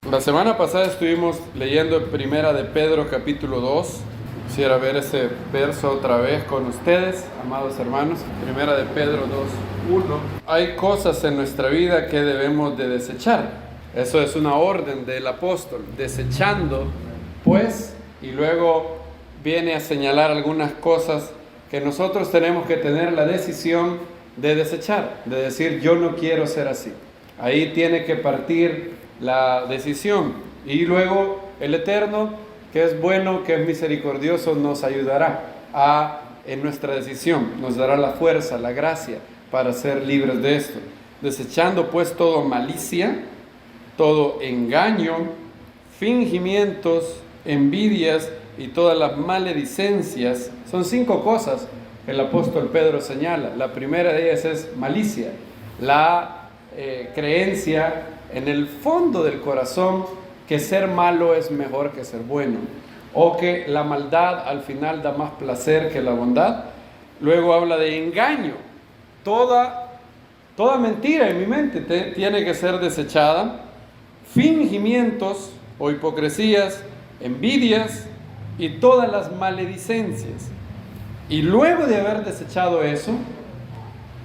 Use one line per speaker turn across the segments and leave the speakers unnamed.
La semana pasada estuvimos leyendo Primera de Pedro capítulo 2. Quisiera ver ese verso otra vez con ustedes, amados hermanos. Primera de Pedro 2:1. Hay cosas en nuestra vida que debemos de desechar. Eso es una orden del apóstol, desechando pues, y luego viene a señalar algunas cosas que nosotros tenemos que tener la decisión de desechar, de decir yo no quiero ser así. Ahí tiene que partir la decisión, y luego el Eterno, que es bueno, que es misericordioso, nos ayudará en nuestra decisión, nos dará la fuerza, la gracia para ser libres de esto. Desechando pues todo malicia, todo engaño, fingimientos, envidias y todas las maledicencias. Son 5 cosas que el apóstol Pedro señala. La primera de ellas es malicia, la creencia en el fondo del corazón que ser malo es mejor que ser bueno, o que la maldad al final da más placer que la bondad. Luego habla de engaño. Toda mentira en mi mente tiene que ser desechada. Fingimientos o hipocresías, envidias y todas las maledicencias. Y luego de haber desechado eso,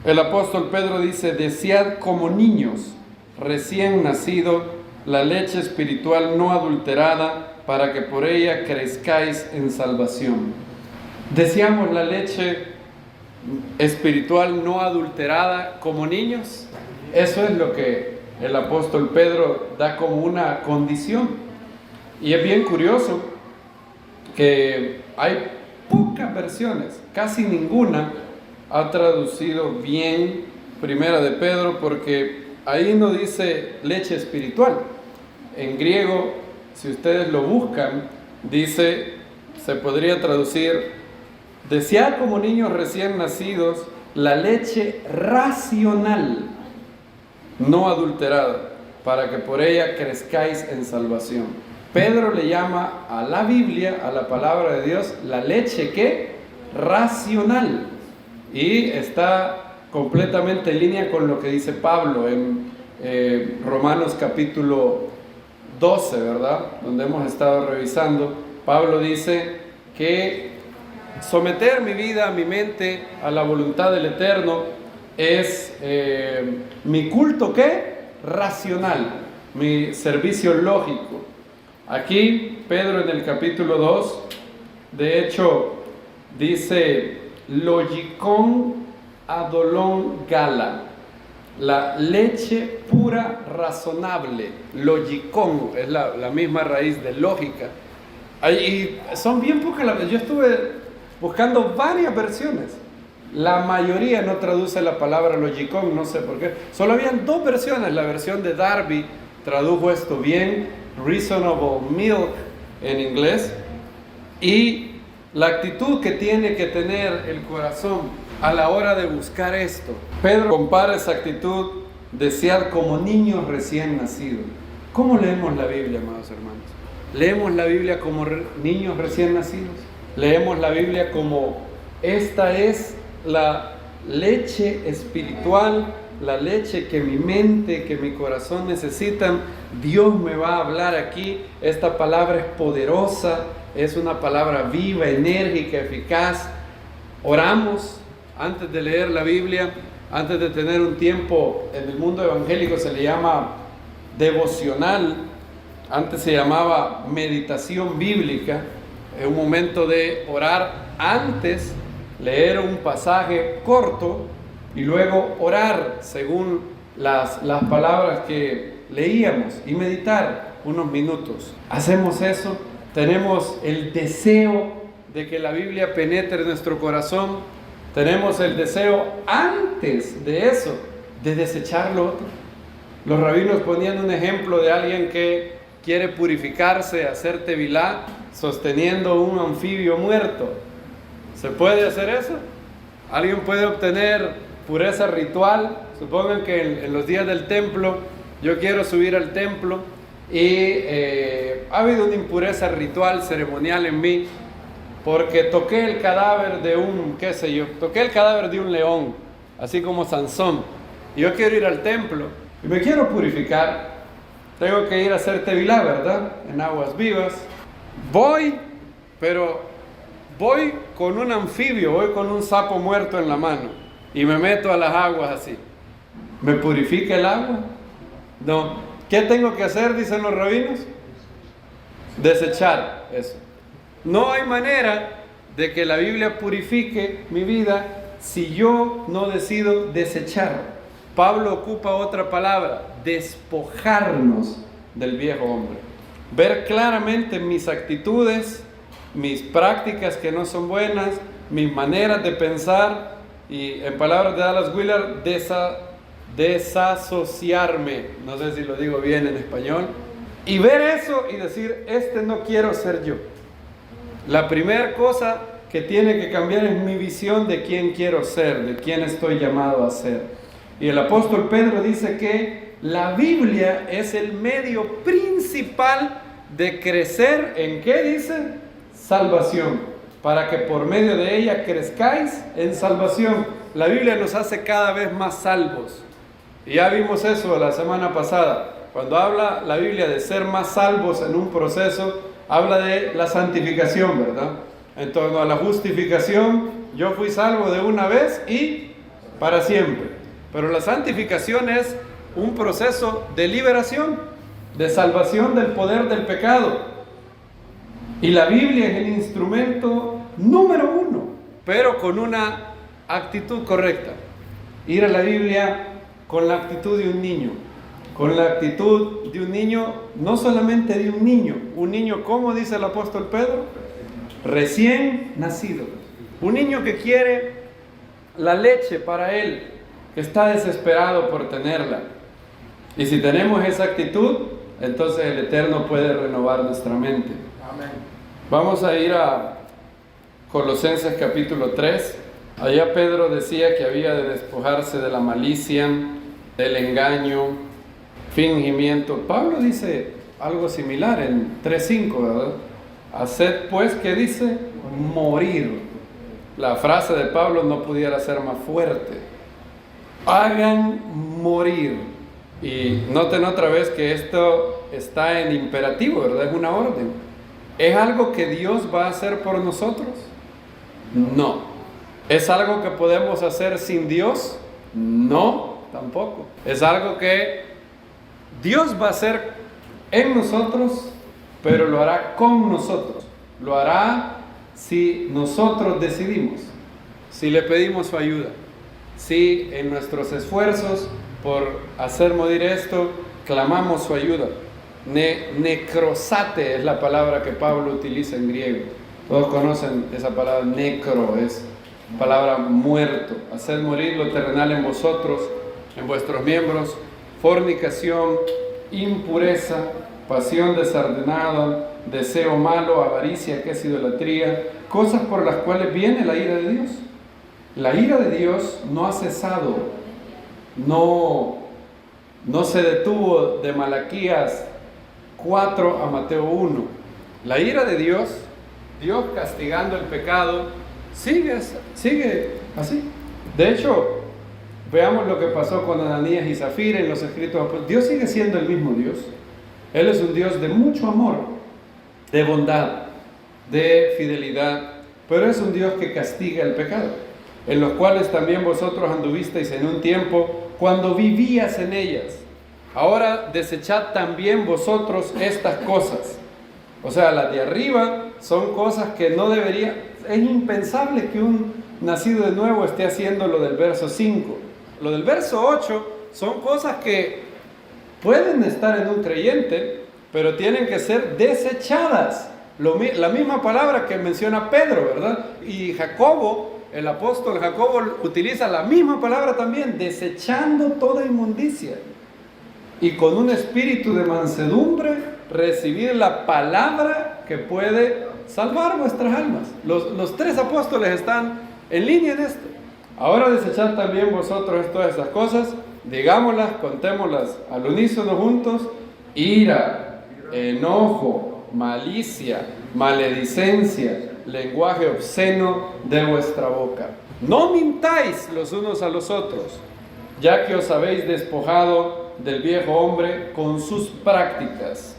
el apóstol Pedro dice: desead como niños recién nacido la leche espiritual no adulterada, para que por ella crezcáis en salvación. Deseamos la leche espiritual no adulterada como niños. Eso es lo que el apóstol Pedro da como una condición. Y es bien curioso que hay pocas versiones, casi ninguna ha traducido bien Primera de Pedro, porque ahí no dice leche espiritual. En griego, si ustedes lo buscan, se podría traducir: desead como niños recién nacidos la leche racional, no adulterada, para que por ella crezcáis en salvación. Pedro le llama a la Biblia, a la palabra de Dios, la leche ¿qué? Racional. Y está completamente en línea con lo que dice Pablo en Romanos capítulo 12, ¿verdad? Donde hemos estado revisando. Pablo dice que someter mi vida, mi mente a la voluntad del Eterno es mi culto ¿qué? Racional, mi servicio lógico. Aquí Pedro en el capítulo 2, de hecho, dice logikon adolon gala, la leche pura razonable. Logikon es la misma raíz de lógica. Y son bien pocas. Yo estuve buscando varias versiones. La mayoría no traduce la palabra logikon, no sé por qué. Solo habían 2 versiones. La versión de Darby tradujo esto bien, reasonable milk en inglés. Y la actitud que tiene que tener el corazón a la hora de buscar esto. Pedro compara esa actitud: desear como niños recién nacidos. ¿Cómo leemos la Biblia, amados hermanos? ¿Leemos la Biblia como niños recién nacidos? ¿Leemos la Biblia como esta es la leche espiritual, la leche que mi mente, que mi corazón necesitan? Dios me va a hablar aquí. Esta palabra es poderosa, es una palabra viva, enérgica, eficaz. Oramos antes de leer la Biblia, antes de tener un tiempo. En el mundo evangélico se le llama devocional, antes se llamaba meditación bíblica. Es un momento de orar antes, leer un pasaje corto y luego orar según las palabras que leíamos y meditar unos minutos. Hacemos eso, tenemos el deseo de que la Biblia penetre en nuestro corazón, tenemos el deseo antes de eso de desechar lo otro. Los rabinos ponían un ejemplo de alguien que quiere purificarse, hacer tevilá, sosteniendo un anfibio muerto. ¿Se puede hacer eso? ¿Alguien puede obtener pureza ritual? Supongan que en los días del templo, yo quiero subir al templo y ha habido una impureza ritual, ceremonial en mí, porque toqué el cadáver de toqué el cadáver de un león, así como Sansón. Y yo quiero ir al templo y me quiero purificar. tengo que ir a hacer tevilá, ¿verdad? En aguas vivas. Voy, pero voy con un anfibio, voy con un sapo muerto en la mano y me meto a las aguas así. ¿Me purifica el agua? No. ¿Qué tengo que hacer, dicen los rabinos? Desechar eso. No hay manera de que la Biblia purifique mi vida si yo no decido desechar. Pablo ocupa otra palabra, despojarnos del viejo hombre. Ver claramente mis actitudes, mis prácticas que no son buenas, mis maneras de pensar y, en palabras de Dallas Willard, desasociarme. No sé si lo digo bien en español. Y ver eso y decir, no quiero ser yo. La primera cosa que tiene que cambiar es mi visión de quién quiero ser, de quién estoy llamado a ser. Y el apóstol Pedro dice que la Biblia es el medio principal de crecer, ¿en qué dice? Salvación, para que por medio de ella crezcáis en salvación. La Biblia nos hace cada vez más salvos. Y ya vimos eso la semana pasada. Cuando habla la Biblia de ser más salvos en un proceso, habla de la santificación, ¿verdad? En torno a la justificación, yo fui salvo de una vez y para siempre. Pero la santificación es un proceso de liberación, de salvación del poder del pecado. Y la Biblia es el instrumento número uno, pero con una actitud correcta. Ir a la Biblia con la actitud de un niño. Con la actitud de un niño, no solamente de un niño, ¿cómo dice el apóstol Pedro? Recién nacido. Un niño que quiere la leche para él, que está desesperado por tenerla. Y si tenemos esa actitud, entonces el Eterno puede renovar nuestra mente. Amén. Vamos a ir a Colosenses capítulo 3. Allá Pedro decía que había de despojarse de la malicia, del engaño, fingimiento. Pablo dice algo similar en 3:5, ¿verdad? Haced pues, ¿qué dice? Morir. La frase de Pablo no pudiera ser más fuerte. Hagan morir. Y noten otra vez que esto está en imperativo, ¿verdad? Es una orden. ¿Es algo que Dios va a hacer por nosotros? No. ¿Es algo que podemos hacer sin Dios? No, tampoco. Es algo que Dios va a hacer en nosotros, pero lo hará con nosotros. Lo hará si nosotros decidimos, si le pedimos su ayuda. Si en nuestros esfuerzos por hacer morir esto, clamamos su ayuda. Necrosate es la palabra que Pablo utiliza en griego. Todos conocen esa palabra, necro, es palabra muerto. Hacer morir lo terrenal en vosotros, en vuestros miembros, fornicación, impureza, pasión desordenada, deseo malo, avaricia, que es idolatría, cosas por las cuales viene la ira de Dios. La ira de Dios no ha cesado, no se detuvo de Malaquías 4 a Mateo 1. La ira de Dios castigando el pecado, sigue así. De hecho, veamos lo que pasó con Ananías y Zafira en los escritos. Dios sigue siendo el mismo Dios. Él es un Dios de mucho amor, de bondad, de fidelidad, pero es un Dios que castiga el pecado, en los cuales también vosotros anduvisteis en un tiempo cuando vivías en ellas. Ahora desechad también vosotros estas cosas. O sea, las de arriba son cosas que no debería. Es impensable que un nacido de nuevo esté haciendo lo del verso 5. Lo del verso 8 son cosas que pueden estar en un creyente, pero tienen que ser desechadas. La misma palabra que menciona Pedro, ¿verdad? Y Jacobo, el apóstol Jacobo, utiliza la misma palabra también, desechando toda inmundicia. Y con un espíritu de mansedumbre, recibir la palabra que puede salvar vuestras almas. Los tres apóstoles están en línea en esto. Ahora desechad también vosotros todas estas cosas, digámoslas, contémoslas al unísono juntos: ira, enojo, malicia, maledicencia, lenguaje obsceno de vuestra boca. No mintáis los unos a los otros, ya que os habéis despojado del viejo hombre con sus prácticas.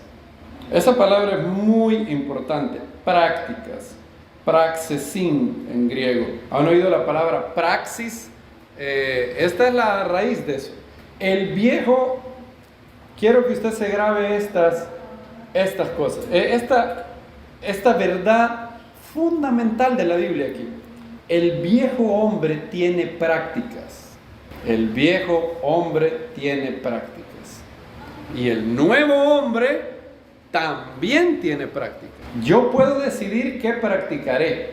Esa palabra es muy importante, prácticas, praxesin en griego. ¿Han oído la palabra praxis? Esta es la raíz de eso. El viejo, quiero que usted se grabe estas cosas, esta verdad fundamental de la Biblia aquí. El viejo hombre tiene prácticas. El viejo hombre tiene prácticas. Y el nuevo hombre también tiene prácticas. Yo puedo decidir qué practicaré.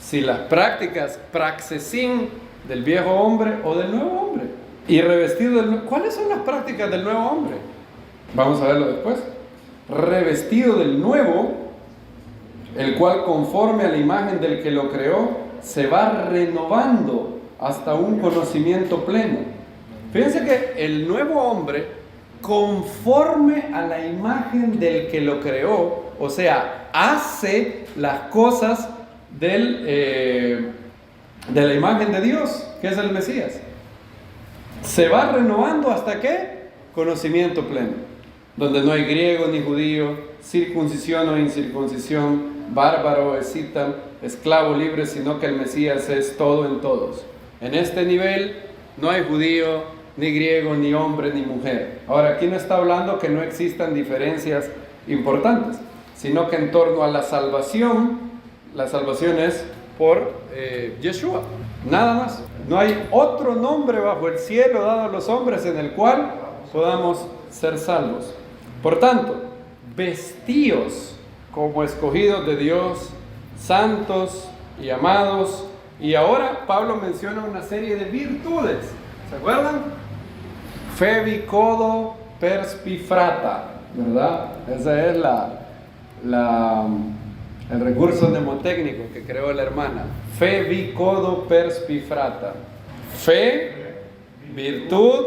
Si las prácticas praxesin del viejo hombre o del nuevo hombre. Y revestido del nuevo. ¿Cuáles son las prácticas del nuevo hombre? Vamos a verlo después. Revestido del nuevo, el cual conforme a la imagen del que lo creó, se va renovando hasta un conocimiento pleno. Fíjense que el nuevo hombre, conforme a la imagen del que lo creó, o sea, hace las cosas de la imagen de Dios, que es el Mesías. Se va renovando hasta ¿qué? Conocimiento pleno, donde no hay griego ni judío, circuncisión o incircuncisión, bárbaro o escita, esclavo libre, sino que el Mesías es todo en todos. En este nivel no hay judío, ni griego, ni hombre, ni mujer. Ahora, aquí no está hablando que no existan diferencias importantes, sino que en torno a la salvación es por Yeshua, nada más. No hay otro nombre bajo el cielo dado a los hombres en el cual podamos ser salvos. Por tanto, vestíos como escogidos de Dios, santos y amados. Y ahora Pablo menciona una serie de virtudes. ¿Se acuerdan? Fe, codo, perspifrata, ¿verdad? Ese es el recurso mnemotécnico que creó la hermana. Fe, codo, perspifrata. Fe, virtud,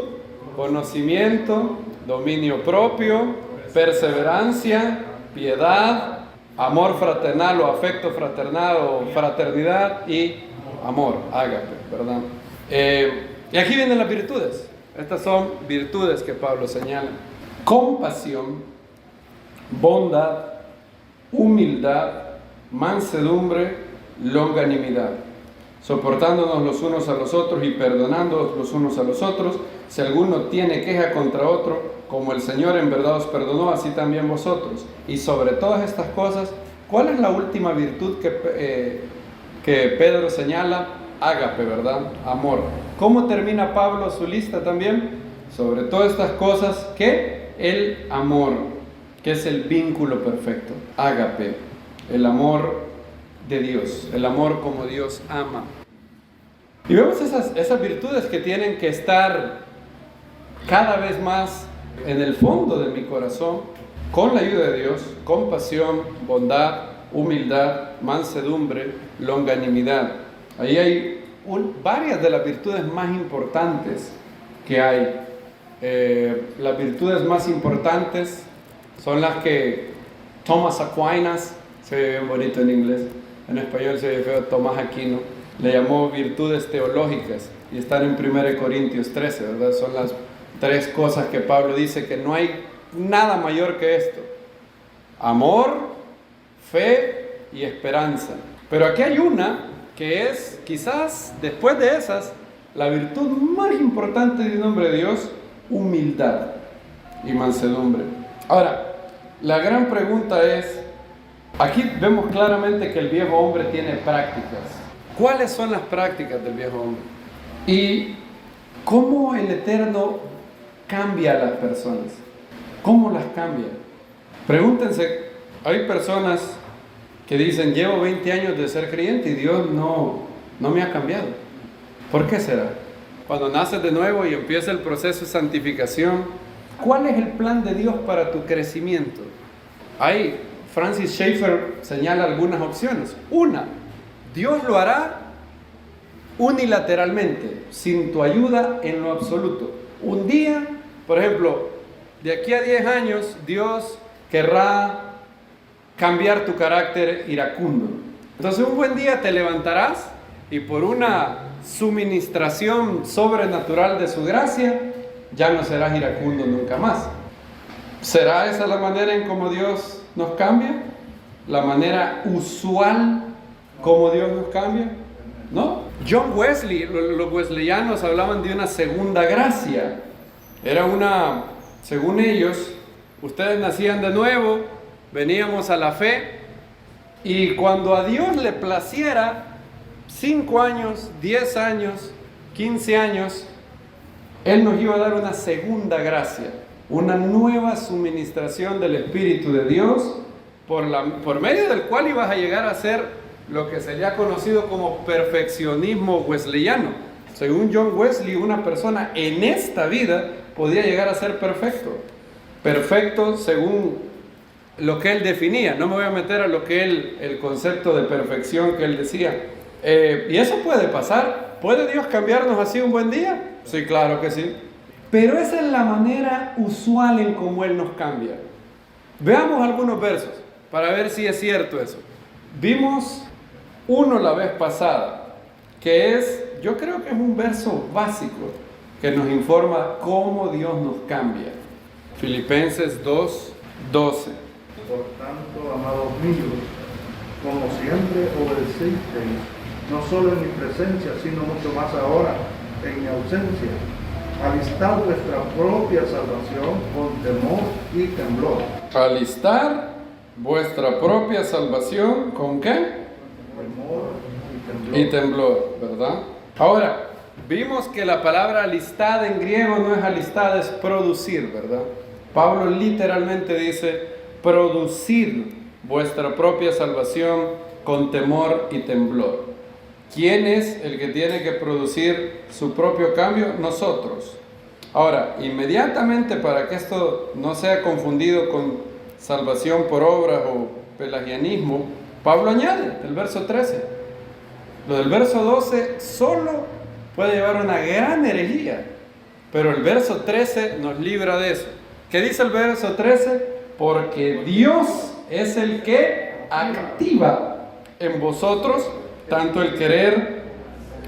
conocimiento, dominio propio, perseverancia, piedad, amor fraternal o afecto fraternal o fraternidad y amor, ágape, ¿verdad? Y aquí vienen las virtudes. Estas son virtudes que Pablo señala: compasión, bondad, humildad, mansedumbre, longanimidad, soportándonos los unos a los otros y perdonándonos los unos a los otros, si alguno tiene queja contra otro, como el Señor en verdad os perdonó, así también vosotros. Y sobre todas estas cosas, ¿cuál es la última virtud que Pedro señala? Ágape, ¿verdad? Amor. ¿Cómo termina Pablo su lista también? Sobre todas estas cosas, ¿qué? El amor, que es el vínculo perfecto. Ágape, el amor de Dios, el amor como Dios ama. Y vemos esas virtudes que tienen que estar cada vez más en el fondo de mi corazón, con la ayuda de Dios: compasión, bondad, humildad, mansedumbre, longanimidad. Ahí hay varias de las virtudes más importantes que hay. Las virtudes más importantes son las que Thomas Aquinas, se ve bien bonito en inglés, en español se ve feo, Tomás Aquino, le llamó virtudes teológicas, y están en 1 Corintios 13, ¿verdad? Son las 3 cosas que Pablo dice que no hay nada mayor que esto: amor, fe y esperanza. Pero aquí hay una que es, quizás después de esas, la virtud más importante de un hombre de Dios: humildad y mansedumbre. Ahora, la gran pregunta es, aquí vemos claramente que el viejo hombre tiene prácticas. ¿Cuáles son las prácticas del viejo hombre? Y cómo el Eterno cambia a las personas. ¿Cómo las cambia? Pregúntense, hay personas que dicen: llevo 20 años de ser creyente y Dios no me ha cambiado. ¿Por qué será? Cuando naces de nuevo y empieza el proceso de santificación, ¿cuál es el plan de Dios para tu crecimiento? Ahí Francis Schaeffer señala algunas opciones. Una, Dios lo hará unilateralmente, sin tu ayuda en lo absoluto. Un día, por ejemplo, de aquí a 10 años, Dios querrá cambiar tu carácter iracundo. Entonces un buen día te levantarás y por una suministración sobrenatural de su gracia, ya no serás iracundo nunca más. ¿Será esa la manera en cómo Dios nos cambia? ¿La manera usual como Dios nos cambia? ¿No? John Wesley, los wesleyanos hablaban de una segunda gracia. Era una, según ellos, ustedes nacían de nuevo, veníamos a la fe, y cuando a Dios le placiera, 5 años, 10 años, 15 años, Él nos iba a dar una segunda gracia, una nueva suministración del Espíritu de Dios, por medio del cual ibas a llegar a ser lo que sería conocido como perfeccionismo wesleyano. Según John Wesley, una persona en esta vida podía llegar a ser perfecto. Perfecto según lo que él definía. No me voy a meter a lo que el concepto de perfección que él decía. Y eso puede pasar. ¿Puede Dios cambiarnos así un buen día? Sí, claro que sí. Pero esa es la manera usual en cómo Él nos cambia. Veamos algunos versos para ver si es cierto eso. Vimos uno la vez pasada, que es, yo creo que es un verso básico que nos informa cómo Dios nos cambia. Filipenses 2:12.
Por tanto, amados míos, como siempre obedecisteis, no solo en mi presencia, sino mucho más ahora, en mi ausencia, alistad vuestra propia salvación con temor y temblor.
Alistar vuestra propia salvación, ¿con qué?
Temor y temblor.
Y temblor, ¿verdad? Ahora, vimos que la palabra alistad en griego no es alistad, es producir, ¿verdad? Pablo literalmente dice, producir vuestra propia salvación con temor y temblor. ¿Quién es el que tiene que producir su propio cambio? Nosotros. Ahora, inmediatamente, para que esto no sea confundido con salvación por obras o pelagianismo, Pablo añade el verso 13. Lo del verso 12 solo puede llevar una gran herejía, pero el verso 13 nos libra de eso. ¿Qué dice el verso 13? Porque Dios es el que activa en vosotros tanto el querer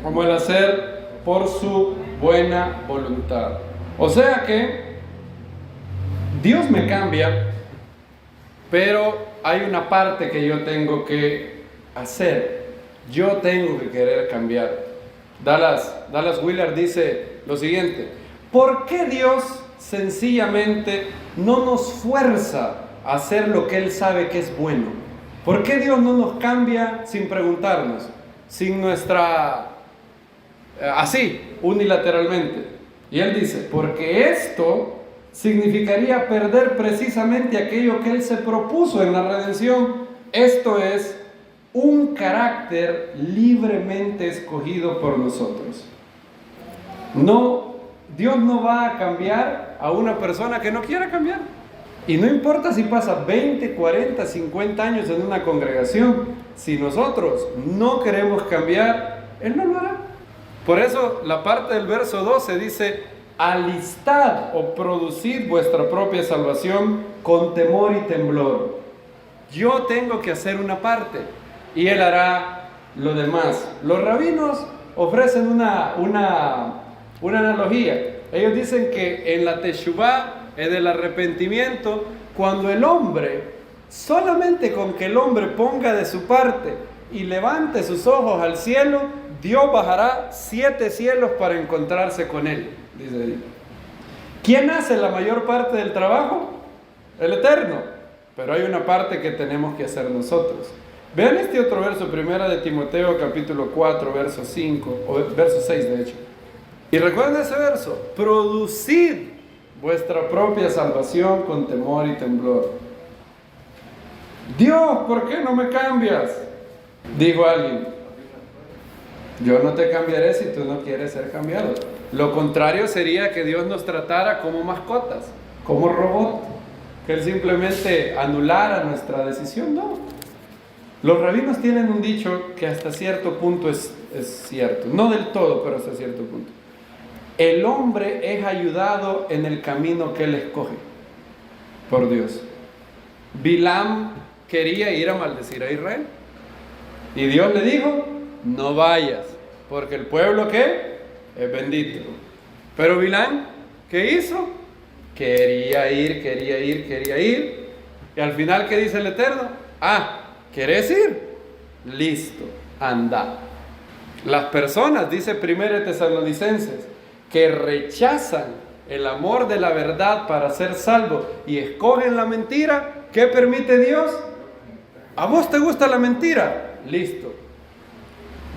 como el hacer por su buena voluntad. O sea que Dios me cambia, pero hay una parte que yo tengo que hacer. Yo tengo que querer cambiar. Dallas Willard dice lo siguiente: ¿por qué Dios sencillamente no nos fuerza a hacer lo que Él sabe que es bueno? ¿Por qué Dios no nos cambia sin preguntarnos, sin así, unilateralmente? Y Él dice, porque esto significaría perder precisamente aquello que Él se propuso en la redención. Esto es un carácter libremente escogido por nosotros. No, Dios no va a cambiar a una persona que no quiera cambiar. Y no importa si pasa 20, 40, 50 años en una congregación, si nosotros no queremos cambiar, Él no lo hará. Por eso la parte del verso 12 dice, alistad o producid vuestra propia salvación con temor y temblor. Yo tengo que hacer una parte y Él hará lo demás. Los rabinos ofrecen una analogía. Ellos dicen que en la teshuvá, es del arrepentimiento, cuando el hombre, solamente con que el hombre ponga de su parte y levante sus ojos al cielo, Dios bajará 7 cielos para encontrarse con él, dice ahí. ¿Quién hace la mayor parte del trabajo? El Eterno. Pero hay una parte que tenemos que hacer nosotros. Vean este otro verso, 1 de Timoteo capítulo 4, verso 5, o verso 6 de hecho. Y recuerden ese verso, producid vuestra propia salvación con temor y temblor. Dios, ¿por qué no me cambias? Dijo alguien. Yo no te cambiaré si tú no quieres ser cambiado. Lo contrario sería que Dios nos tratara como mascotas, como robot, que Él simplemente anulara nuestra decisión. No. Los rabinos tienen un dicho que hasta cierto punto es cierto. No del todo, pero hasta cierto punto. El hombre es ayudado en el camino que él escoge por Dios. Bilam quería ir a maldecir a Israel y Dios le dijo, no vayas, porque el pueblo que es bendito. Pero Bilam ¿Qué hizo? Quería ir. Y al final, ¿qué dice el Eterno? ¿querés ir? Listo, anda. Las personas, dice 1 Tesalonicenses, que rechazan el amor de la verdad para ser salvos y escogen la mentira, ¿qué permite Dios? ¿A vos te gusta la mentira? Listo.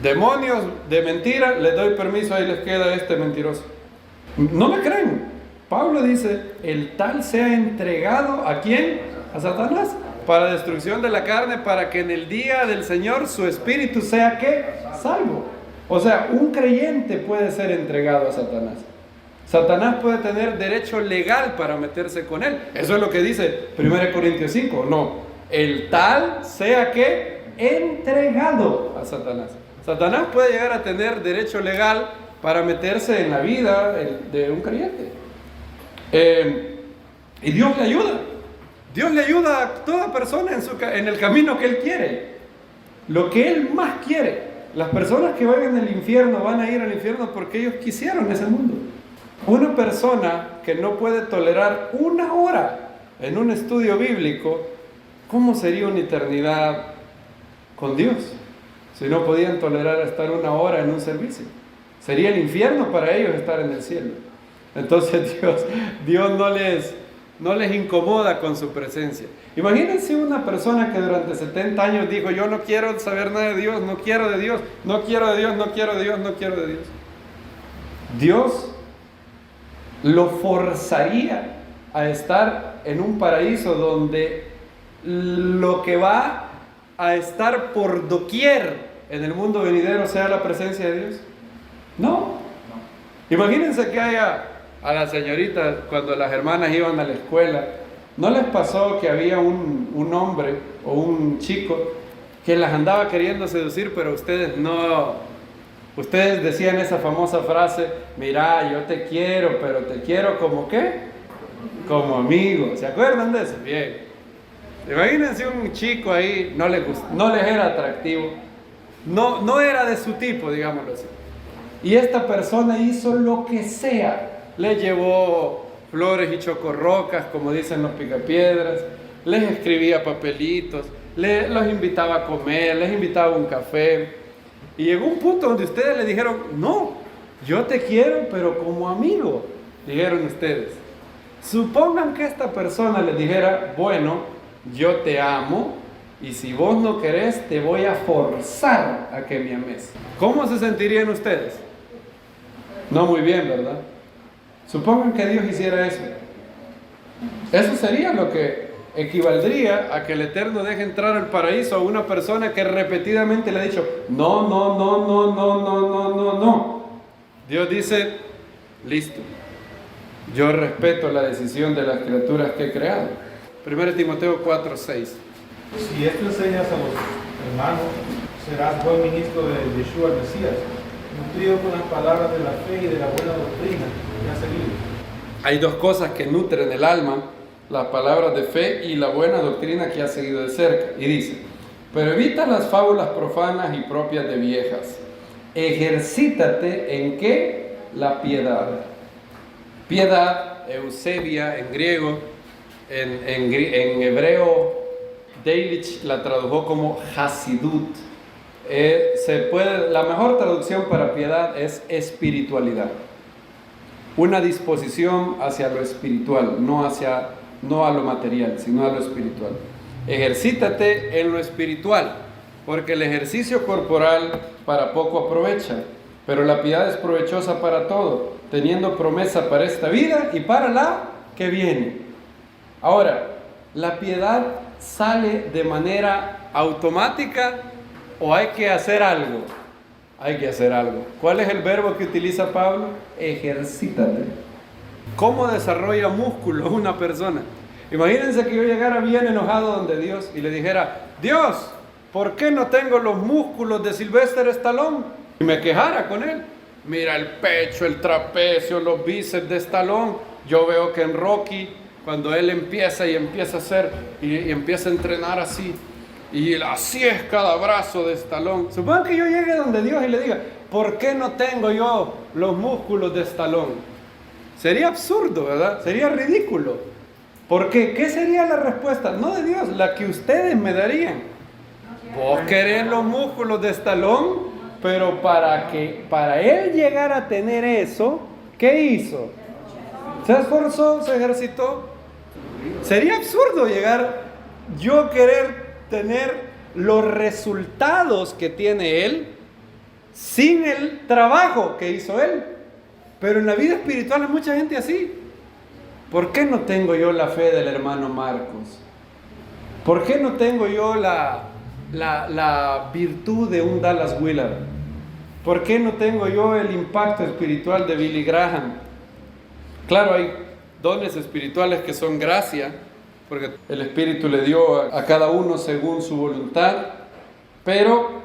Demonios de mentira, les doy permiso, ahí les queda este mentiroso. No me creen. Pablo dice, el tal sea entregado ¿a quién? A Satanás, para destrucción de la carne, para que en el día del Señor su espíritu sea ¿qué? Salvo. O sea, un creyente puede ser entregado a Satanás. Satanás puede tener derecho legal para meterse con él. Eso es lo que dice 1 Corintios 5. No, el tal sea ¿qué? Entregado a Satanás. Satanás puede llegar a tener derecho legal para meterse en la vida de un creyente. Y Dios le ayuda. Dios le ayuda a toda persona en el camino que Él quiere. Lo que Él más quiere. Las personas que vayan al infierno van a ir al infierno porque ellos quisieron ese mundo. Una persona que no puede tolerar una hora en un estudio bíblico, ¿cómo sería una eternidad con Dios? Si no podían tolerar estar una hora en un servicio. Sería el infierno para ellos estar en el cielo. Entonces Dios no les incomoda con su presencia. Imagínense una persona que durante 70 años dijo, yo no quiero saber nada de Dios, no quiero de Dios, no quiero de Dios, no quiero de Dios, no quiero de Dios. Dios lo forzaría a estar en un paraíso donde lo que va a estar por doquier en el mundo venidero sea la presencia de Dios. No. Imagínense que haya a las señoritas, cuando las hermanas iban a la escuela, ¿no les pasó que había un hombre o un chico que las andaba queriendo seducir, pero ustedes decían esa famosa frase, mira, yo te quiero, pero te quiero como ¿qué? Como amigo. ¿Se acuerdan de eso? Bien. Imagínense un chico ahí, no les era atractivo, no era de su tipo, digámoslo así. Y esta persona hizo lo que sea. Le llevó flores y chocorrocas, como dicen los picapiedras, les escribía papelitos, los invitaba a comer, les invitaba a un café. Y llegó un punto donde ustedes le dijeron, no, yo te quiero, pero como amigo, dijeron ustedes. Supongan que esta persona les dijera, bueno, yo te amo, y si vos no querés, te voy a forzar a que me ames. ¿Cómo se sentirían ustedes? No muy bien, ¿verdad? Supongan que Dios hiciera eso. Eso sería lo que equivaldría a que el Eterno deje entrar al paraíso a una persona que repetidamente le ha dicho, no, no, no, no, no, no, no, no, no. Dios dice, listo, yo respeto la decisión de las criaturas que he creado. 1 Timoteo 4:6.
Si esto enseñas a los hermanos, serás buen ministro de Yeshua el Mesías, nutrido con las palabras de la fe y de la buena doctrina que has seguido.
Hay dos cosas que nutren el alma, las palabras de fe y la buena doctrina que has seguido de cerca. Y dice, pero evita las fábulas profanas y propias de viejas. Ejercítate en ¿qué? La piedad. Piedad, eusebia en griego, en hebreo, Delitzsch la tradujo como hasidut. La mejor traducción para piedad es espiritualidad. Una disposición hacia lo espiritual, no a lo material, sino a lo espiritual. Ejercítate en lo espiritual, porque el ejercicio corporal para poco aprovecha, pero la piedad es provechosa para todo, teniendo promesa para esta vida y para la que viene. Ahora, ¿la piedad sale de manera automática o hay que hacer algo? Hay que hacer algo. ¿Cuál es el verbo que utiliza Pablo? Ejercítate. ¿Cómo desarrolla músculo una persona? Imagínense que yo llegara bien enojado donde Dios y le dijera, Dios, ¿por qué no tengo los músculos de Sylvester Stallone? Y me quejara con él. Mira el pecho, el trapecio, los bíceps de Stallone. Yo veo que en Rocky, cuando él empieza a hacer y empieza a entrenar así, y así es cada brazo de Stallone. Supongo que yo llegue donde Dios y le diga, ¿por qué no tengo yo los músculos de Stallone? Sería absurdo, ¿verdad? Sería ridículo. ¿Por qué? ¿Qué sería la respuesta? No de Dios, la que ustedes me darían. Vos querés los músculos de Stallone, pero para él llegar a tener eso, ¿qué hizo? Se esforzó, se ejercitó. Sería absurdo yo querer tener los resultados que tiene él sin el trabajo que hizo él. Pero en la vida espiritual hay mucha gente así. ¿Por qué no tengo yo la fe del hermano Marcos? ¿Por qué no tengo yo la virtud de un Dallas Willard? ¿Por qué no tengo yo el impacto espiritual de Billy Graham? Claro, hay dones espirituales que son gracia, porque el Espíritu le dio a cada uno según su voluntad, pero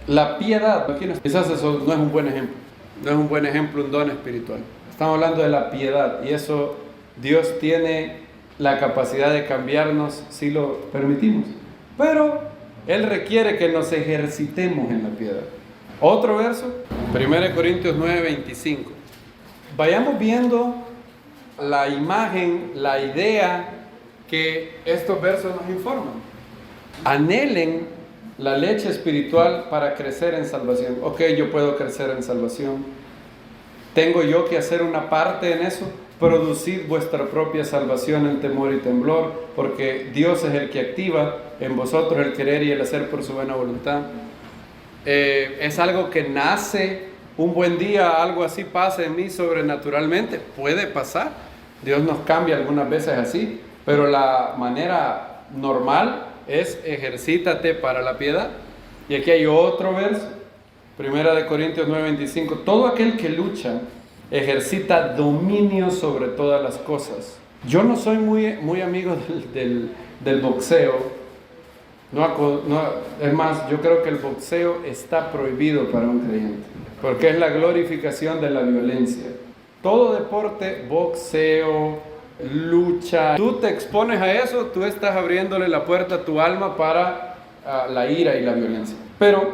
la piedad, quizás eso no es un buen ejemplo, no es un buen ejemplo un don espiritual. Estamos hablando de la piedad, y eso Dios tiene la capacidad de cambiarnos si lo permitimos, pero Él requiere que nos ejercitemos en la piedad. Otro verso, 1 Corintios 9:25. Vayamos viendo la imagen, la idea que estos versos nos informan. Anhelen la leche espiritual para crecer en salvación. Ok, yo puedo crecer en salvación. ¿Tengo yo que hacer una parte en eso? Producid vuestra propia salvación en temor y temblor, porque Dios es el que activa en vosotros el querer y el hacer por su buena voluntad. Es algo que nace un buen día, algo así pasa en mí sobrenaturalmente. Puede pasar. Dios nos cambia algunas veces así, pero la manera normal es ejercítate para la piedad. Y aquí hay otro verso, 1 Corintios 9:25. Todo aquel que lucha ejercita dominio sobre todas las cosas. Yo no soy muy amigo del boxeo. Es más, yo creo que el boxeo está prohibido para un creyente, porque es la glorificación de la violencia. Todo deporte, boxeo, lucha, tú te expones a eso, tú estás abriéndole la puerta a tu alma para la ira y la violencia. Pero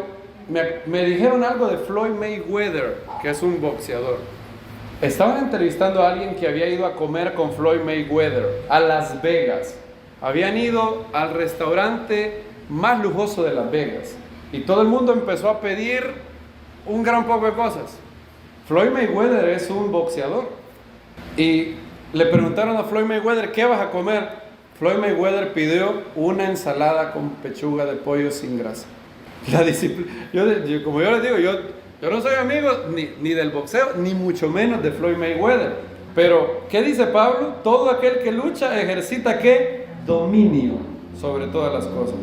me dijeron algo de Floyd Mayweather, que es un boxeador. Estaban entrevistando a alguien que había ido a comer con Floyd Mayweather a Las Vegas. Habían ido al restaurante más lujoso de Las Vegas y todo el mundo empezó a pedir un gran poco de cosas. Floyd Mayweather es un boxeador y le preguntaron a Floyd Mayweather, ¿qué vas a comer? Floyd Mayweather pidió una ensalada con pechuga de pollo sin grasa. La disciplina, como yo les digo, yo no soy amigo ni del boxeo, ni mucho menos de Floyd Mayweather. Pero, ¿qué dice Pablo? Todo aquel que lucha ejercita, ¿qué? Dominio sobre todas las cosas.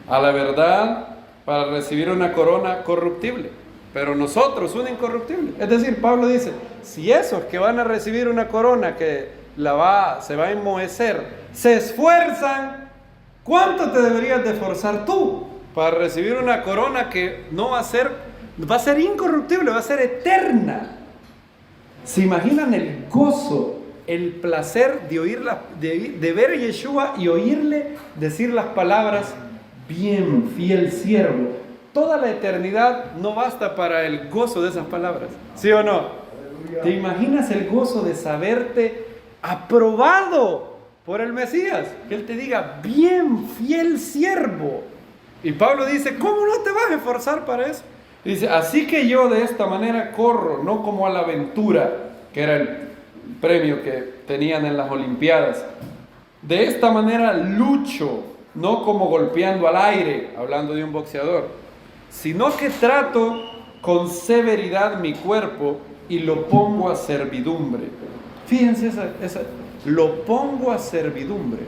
A la verdad, para recibir una corona corruptible, pero nosotros una incorruptible. Es decir, Pablo dice, si esos que van a recibir una corona que se va a enmohecer, se esfuerzan, ¿cuánto te deberías de esforzar tú para recibir una corona que no va a ser incorruptible, va a ser eterna? ¿Se imaginan el gozo, el placer de ver a Yeshua y oírle decir las palabras, bien, fiel siervo? Toda la eternidad no basta para el gozo de esas palabras, ¿sí o no? ¿Te imaginas el gozo de saberte aprobado por el Mesías? Que Él te diga, bien, fiel siervo. Y Pablo dice, ¿cómo no te vas a esforzar para eso? Dice, así que yo de esta manera corro, no como a la aventura, que era el premio que tenían en las Olimpiadas. De esta manera lucho, no como golpeando al aire, hablando de un boxeador, sino que trato con severidad mi cuerpo y lo pongo a servidumbre. Fíjense, lo pongo a servidumbre.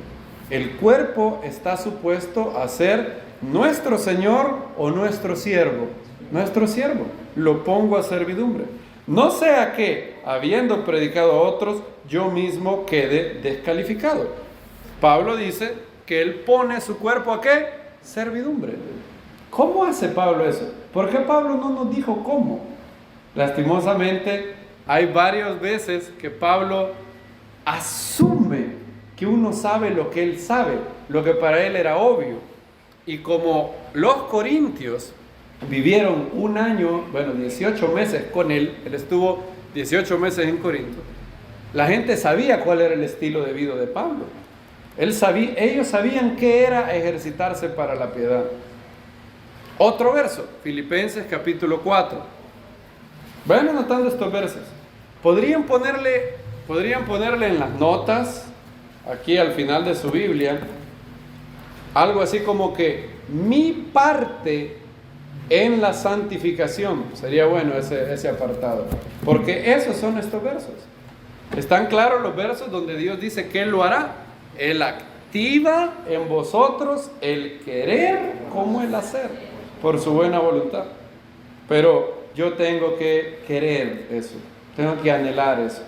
El cuerpo está supuesto a ser nuestro Señor o nuestro siervo. Nuestro siervo, lo pongo a servidumbre. No sea que, habiendo predicado a otros, yo mismo quede descalificado. Pablo dice que él pone su cuerpo ¿a qué? Servidumbre. ¿Cómo hace Pablo eso? ¿Por qué Pablo no nos dijo cómo? Lastimosamente, hay varias veces que Pablo asume que uno sabe lo que él sabe, lo que para él era obvio. Y como los corintios vivieron un año, 18 meses con él estuvo 18 meses en Corinto, la gente sabía cuál era el estilo de vida de Pablo. Ellos sabían qué era ejercitarse para la piedad. Otro verso, Filipenses capítulo 4. Vayan anotando estos versos. Podrían ponerle en las notas, aquí al final de su Biblia, algo así como que mi parte en la santificación. Sería bueno ese apartado, porque esos son estos versos. Están claros los versos donde Dios dice que Él lo hará. Él activa en vosotros el querer como el hacer, por su buena voluntad. Pero yo tengo que querer eso, tengo que anhelar eso,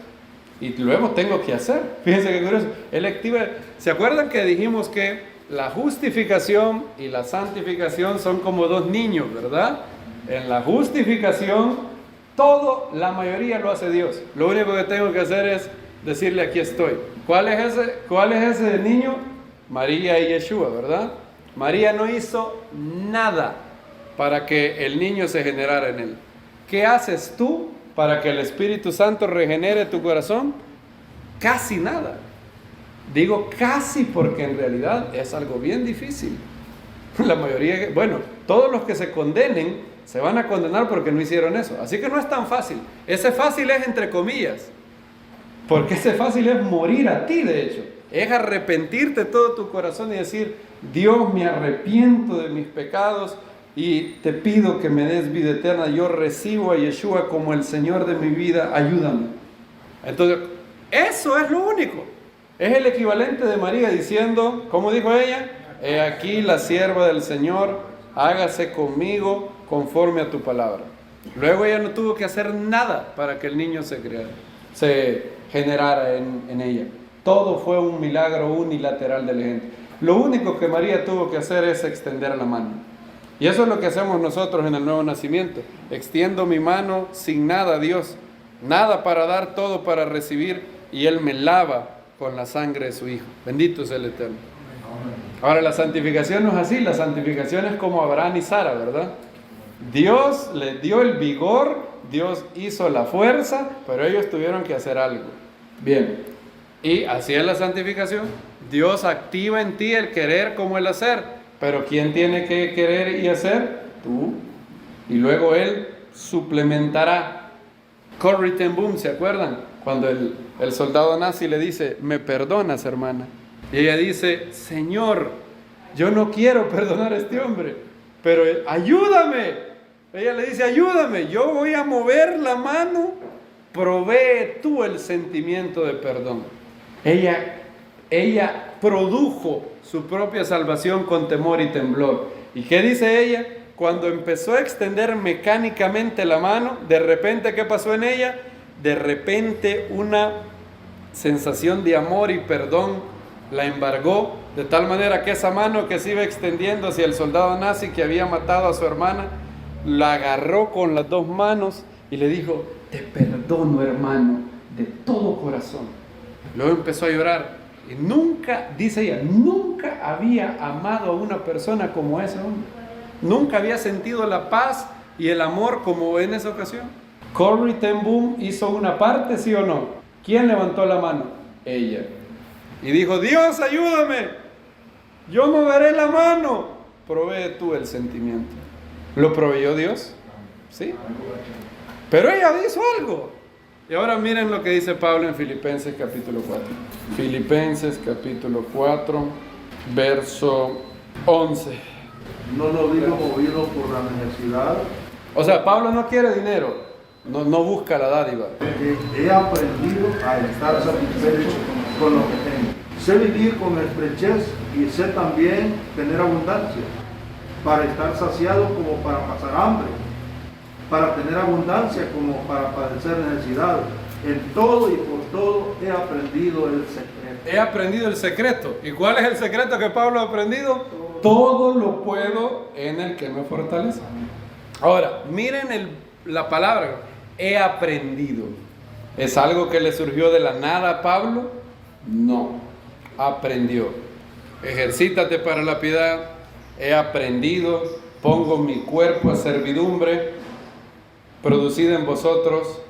y luego tengo que hacer. Fíjense qué curioso. Él activa. ¿Se acuerdan que dijimos que la justificación y la santificación son como dos niños, verdad? En la justificación, la mayoría lo hace Dios. Lo único que tengo que hacer es decirle: aquí estoy. ¿Cuál es ese niño? María y Yeshua, ¿verdad? María no hizo nada para que el niño se generara en él. ¿Qué haces tú para que el Espíritu Santo regenere tu corazón? Casi nada. Digo casi porque en realidad es algo bien difícil. La mayoría, todos los que se condenen se van a condenar porque no hicieron eso. Así que no es tan fácil. Ese fácil es entre comillas, porque ese fácil es morir a ti, de hecho. Es arrepentirte todo tu corazón y decir: Dios, me arrepiento de mis pecados y te pido que me des vida eterna. Yo recibo a Yeshua como el Señor de mi vida, ayúdame. Entonces, eso es lo único. Es el equivalente de María diciendo, ¿cómo dijo ella? He aquí la sierva del Señor, hágase conmigo conforme a tu palabra. Luego ella no tuvo que hacer nada para que el niño se generara en ella. Todo fue un milagro unilateral de la gente. Lo único que María tuvo que hacer es extender la mano. Y eso es lo que hacemos nosotros en el nuevo nacimiento. Extiendo mi mano sin nada a Dios, nada para dar, todo para recibir, y Él me lava con la sangre de su Hijo. Bendito sea el Eterno. Ahora, la santificación no es así. La santificación es como Abraham y Sara, ¿verdad? Dios les dio el vigor, Dios hizo la fuerza, pero ellos tuvieron que hacer algo. Bien, y así es la santificación. Dios activa en ti el querer como el hacer, pero ¿quién tiene que querer y hacer? Tú. Y luego Él suplementará. Corrie ten Boom, ¿se acuerdan? Cuando el soldado nazi le dice: me perdonas, hermana. Y ella dice: Señor, yo no quiero perdonar a este hombre, pero ayúdame. Ella le dice: ayúdame, yo voy a mover la mano, provee tú el sentimiento de perdón. Ella produjo su propia salvación con temor y temblor. ¿Y qué dice ella? Cuando empezó a extender mecánicamente la mano, de repente, ¿qué pasó en ella? De repente una sensación de amor y perdón la embargó, de tal manera que esa mano que se iba extendiendo hacia el soldado nazi que había matado a su hermana, la agarró con las dos manos y le dijo: te perdono, hermano, de todo corazón. Luego empezó a llorar y nunca, dice ella, nunca había amado a una persona como ese hombre. Nunca había sentido la paz y el amor como en esa ocasión. Corrie ten Boom hizo una parte, ¿sí o no? ¿Quién levantó la mano? Ella. Y dijo: Dios, ayúdame, yo moveré la mano, provee tú el sentimiento. ¿Lo proveyó Dios? Sí. Pero ella hizo algo. Y ahora miren lo que dice Pablo en Filipenses capítulo 4. Filipenses capítulo 4, verso 11.
No lo digo movido por la necesidad.
O sea, Pablo no quiere dinero, no busca la dádiva.
He aprendido a estar satisfecho con lo que tengo. Sé vivir con estrechez y sé también tener abundancia. Para estar saciado como para pasar hambre. Para tener abundancia como para padecer necesidad. En todo y por todo he aprendido el secreto.
He aprendido el secreto. ¿Y cuál es el secreto que Pablo ha aprendido? Todo lo puedo en el que me fortalece. Ahora, miren la palabra. He aprendido. ¿Es algo que le surgió de la nada a Pablo? No. Aprendió. Ejercítate para la piedad. He aprendido. Pongo mi cuerpo a servidumbre, producida en vosotros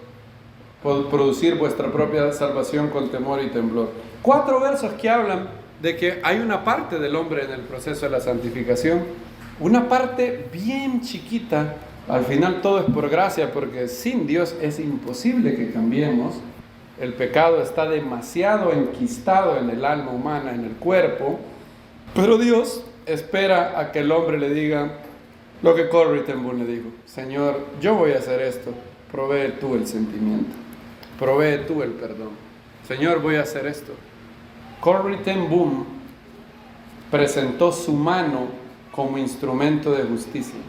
producir vuestra propia salvación con temor y temblor. 4 versos que hablan de que hay una parte del hombre en el proceso de la santificación, una parte bien chiquita. Al final todo es por gracia, porque sin Dios es imposible que cambiemos. El pecado está demasiado enquistado en el alma humana, en el cuerpo, pero Dios espera a que el hombre le diga lo que Corrie ten Boom le dijo: Señor, yo voy a hacer esto, provee tú el sentimiento, provee tú el perdón. Señor, voy a hacer esto. Corrie ten Boom presentó su mano como instrumento de justicia.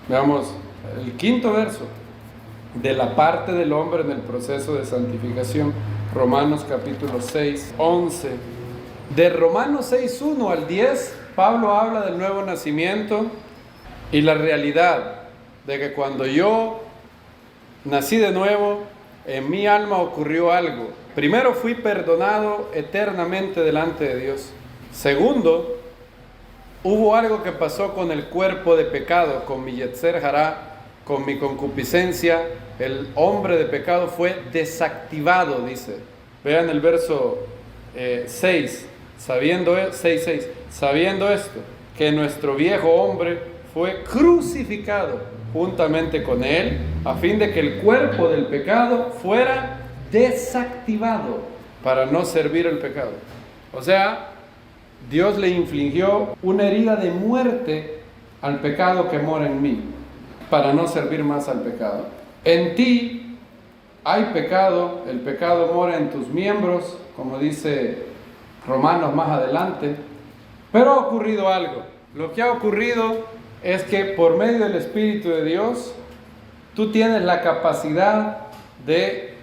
Veamos el 5º verso de la parte del hombre en el proceso de santificación, Romanos capítulo 6, 11. De Romanos 6, 1 al 10, Pablo habla del nuevo nacimiento y la realidad de que cuando yo nací de nuevo, en mi alma ocurrió algo. Primero, fui perdonado eternamente delante de Dios. Segundo, hubo algo que pasó con el cuerpo de pecado, con mi Yetzer Hará, con mi concupiscencia. El hombre de pecado fue desactivado, dice. Vean el verso 6, sabiendo esto, que nuestro viejo hombre fue crucificado juntamente con él, a fin de que el cuerpo del pecado fuera desactivado para no servir el pecado. O sea, Dios le infligió una herida de muerte al pecado que mora en mí, para no servir más al pecado. En ti hay pecado, el pecado mora en tus miembros, como dice Romanos más adelante, pero ha ocurrido algo. Lo que ha ocurrido es que por medio del Espíritu de Dios, tú tienes la capacidad de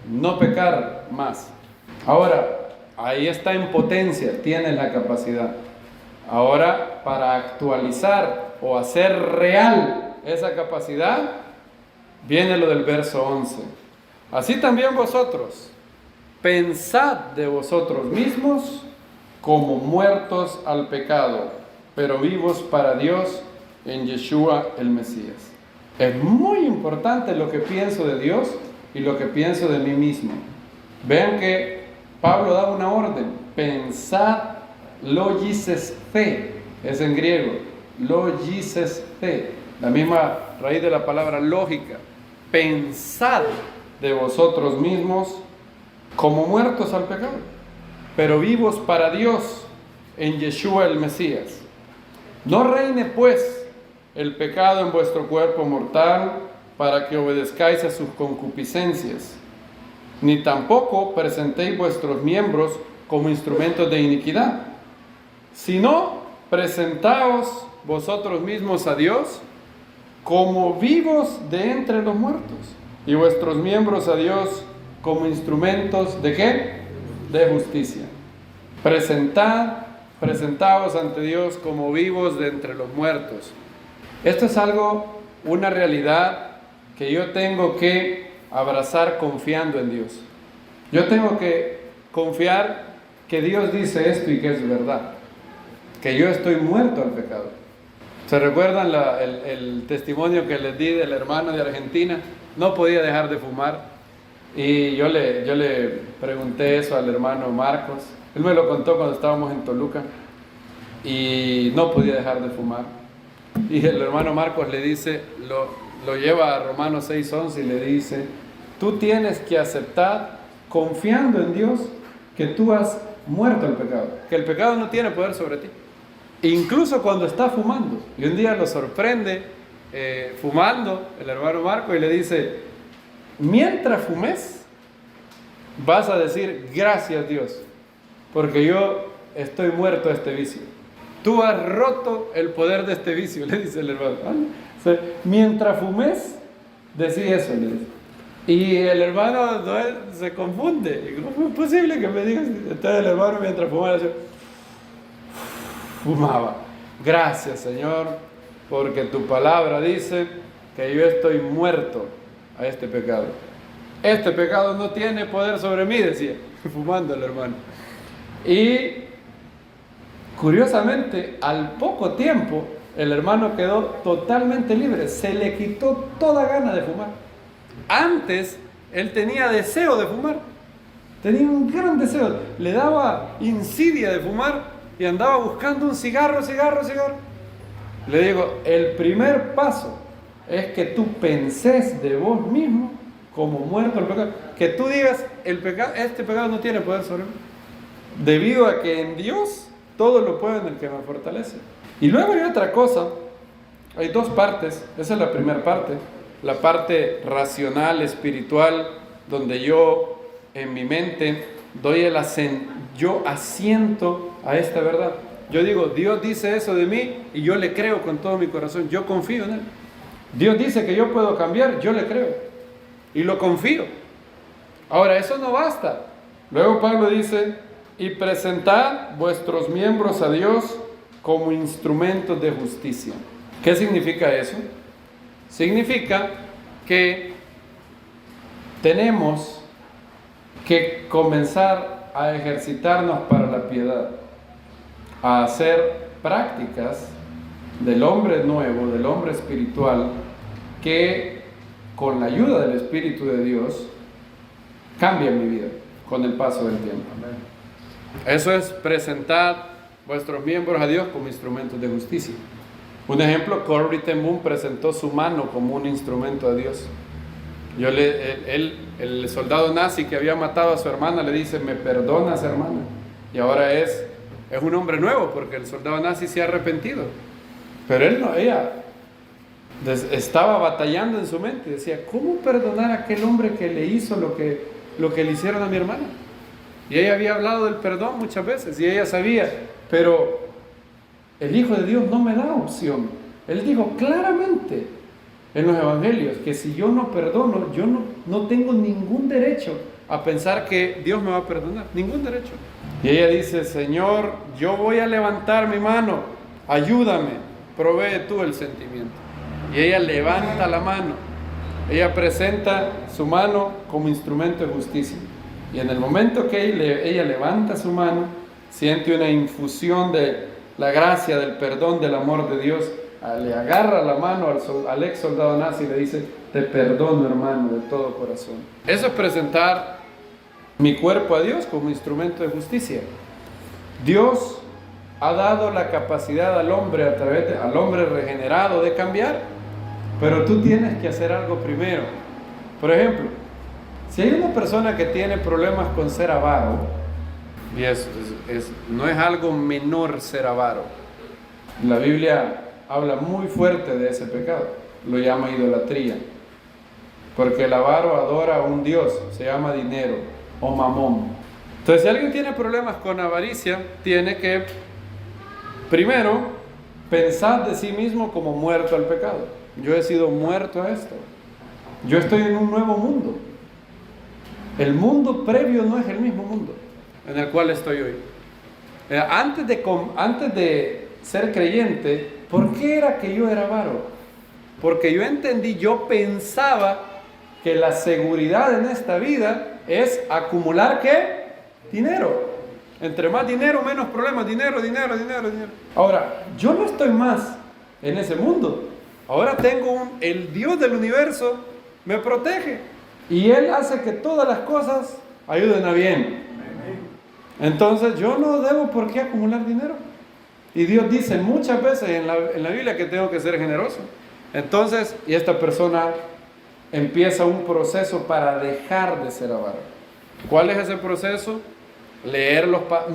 no pecar más. Ahora, ahí está en potencia, tienes la capacidad. Ahora, para actualizar o hacer real esa capacidad, viene lo del verso 11. Así también vosotros, pensad de vosotros mismos como muertos al pecado, pero vivos para Dios en Yeshua el Mesías. Es muy importante lo que pienso de Dios y lo que pienso de mí mismo. Vean que Pablo da una orden: pensad logisesté, es en griego, logisesté, la misma raíz de la palabra lógica. Pensad de vosotros mismos como muertos al pecado, pero vivos para Dios en Yeshua el Mesías. No reine pues el pecado en vuestro cuerpo mortal para que obedezcáis a sus concupiscencias, ni tampoco presentéis vuestros miembros como instrumentos de iniquidad, sino presentaos vosotros mismos a Dios como vivos de entre los muertos, y vuestros miembros a Dios como instrumentos ¿de qué? De justicia. Presentaos ante Dios como vivos de entre los muertos. Esto es algo, una realidad que yo tengo que abrazar confiando en Dios. Yo tengo que confiar que Dios dice esto y que es verdad, que yo estoy muerto al pecado. ¿Se recuerdan el testimonio que les di del hermano de Argentina? No podía dejar de fumar, y yo le pregunté eso al hermano Marcos. Él me lo contó cuando estábamos en Toluca, y no podía dejar de fumar. Y el hermano Marcos le dice, lo lleva a Romanos 6:11 y le dice: tú tienes que aceptar, confiando en Dios, que tú has muerto al pecado, que el pecado no tiene poder sobre ti, incluso cuando está fumando. Y un día lo sorprende fumando el hermano Marcos y le dice: mientras fumes vas a decir gracias Dios, porque yo estoy muerto a este vicio. Tú has roto el poder de este vicio, le dice el hermano. O sea, mientras fumes, decí eso, le dice. Y el hermano Noel se confunde. ¿Cómo es posible que me digas? Entonces el hermano, mientras fumaba, fumaba. Gracias, Señor, porque tu palabra dice que yo estoy muerto a este pecado. Este pecado no tiene poder sobre mí, decía, fumando el hermano. Y curiosamente, al poco tiempo, el hermano quedó totalmente libre. Se le quitó toda gana de fumar. Antes, él tenía deseo de fumar. Tenía un gran deseo. Le daba insidia de fumar y andaba buscando un cigarro. Le digo, el primer paso es que tú penses de vos mismo como muerto al pecado. Que tú digas, este pecado no tiene poder sobre mí. Debido a que en Dios todo lo puedo en el que me fortalece. Y luego hay otra cosa. Hay dos partes. Esa es la primera parte. La parte racional, espiritual, donde yo en mi mente yo asiento a esta verdad. Yo digo, Dios dice eso de mí y yo le creo con todo mi corazón. Yo confío en Él. Dios dice que yo puedo cambiar, yo le creo. Y lo confío. Ahora, eso no basta. Luego Pablo dice, y presentad vuestros miembros a Dios como instrumentos de justicia. ¿Qué significa eso? Significa que tenemos que comenzar a ejercitarnos para la piedad, a hacer prácticas del hombre nuevo, del hombre espiritual, que con la ayuda del Espíritu de Dios cambian mi vida con el paso del tiempo. Eso es presentar vuestros miembros a Dios como instrumentos de justicia. Un ejemplo, Corrie ten Boom presentó su mano como un instrumento de Dios. El soldado nazi que había matado a su hermana le dice, ¿me perdonas, hermana? Y ahora es un hombre nuevo porque el soldado nazi se ha arrepentido. Pero ella estaba batallando en su mente. Decía, ¿cómo perdonar a aquel hombre que le hizo lo que le hicieron a mi hermana? Y ella había hablado del perdón muchas veces y ella sabía, pero el Hijo de Dios no me da opción. Él dijo claramente en los evangelios que si yo no perdono, yo no tengo ningún derecho a pensar que Dios me va a perdonar, ningún derecho. Y ella dice, Señor, yo voy a levantar mi mano, ayúdame, provee tú el sentimiento. Y ella levanta la mano, ella presenta su mano como instrumento de justicia. Y en el momento que ella levanta su mano, siente una infusión de la gracia, del perdón, del amor de Dios. Le agarra la mano al ex soldado nazi y le dice, te perdono, hermano, de todo corazón. Eso es presentar mi cuerpo a Dios como instrumento de justicia. Dios ha dado la capacidad al hombre, al hombre regenerado, de cambiar, pero tú tienes que hacer algo primero. Por ejemplo, si hay una persona que tiene problemas con ser avaro, y no es algo menor ser avaro, la Biblia habla muy fuerte de ese pecado, lo llama idolatría, porque el avaro adora a un dios, se llama dinero o mamón. Entonces, si alguien tiene problemas con avaricia, tiene que primero pensar de sí mismo como muerto al pecado. Yo he sido muerto a esto, yo estoy en un nuevo mundo. El mundo previo no es el mismo mundo en el cual estoy hoy. Antes de ser creyente, ¿por qué era que yo era avaro? Porque yo pensaba que la seguridad en esta vida es acumular ¿qué? Dinero. Entre más dinero, menos problemas. Dinero. Ahora, yo no estoy más en ese mundo. Ahora el Dios del universo me protege. Y Él hace que todas las cosas ayuden a bien. Entonces yo no debo por qué acumular dinero. Y Dios dice muchas veces en la Biblia que tengo que ser generoso. Entonces, y esta persona empieza un proceso para dejar de ser avaro. ¿Cuál es ese proceso?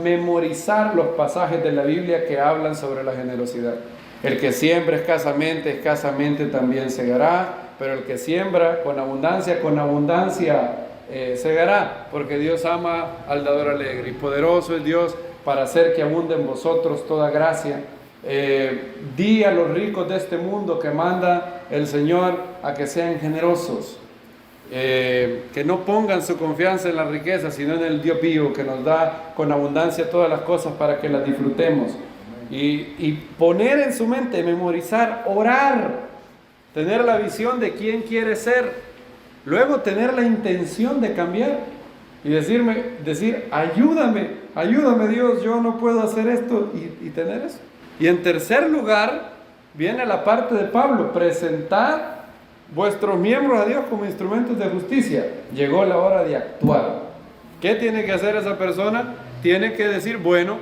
Memorizar los pasajes de la Biblia que hablan sobre la generosidad. El que siembra escasamente también segará. Pero el que siembra con abundancia segará, porque Dios ama al dador alegre, y poderoso es Dios para hacer que abunde en vosotros toda gracia. Di a los ricos de este mundo que manda el Señor a que sean generosos, que no pongan su confianza en la riqueza, sino en el Dios vivo, que nos da con abundancia todas las cosas para que las disfrutemos. Y poner en su mente, memorizar, orar, tener la visión de quién quiere ser, luego tener la intención de cambiar y decir, ayúdame Dios, yo no puedo hacer esto, y tener eso. Y en tercer lugar viene la parte de Pablo, presentar vuestros miembros a Dios como instrumentos de justicia. Llegó la hora de actuar. ¿Qué tiene que hacer esa persona? Tiene que decir, bueno,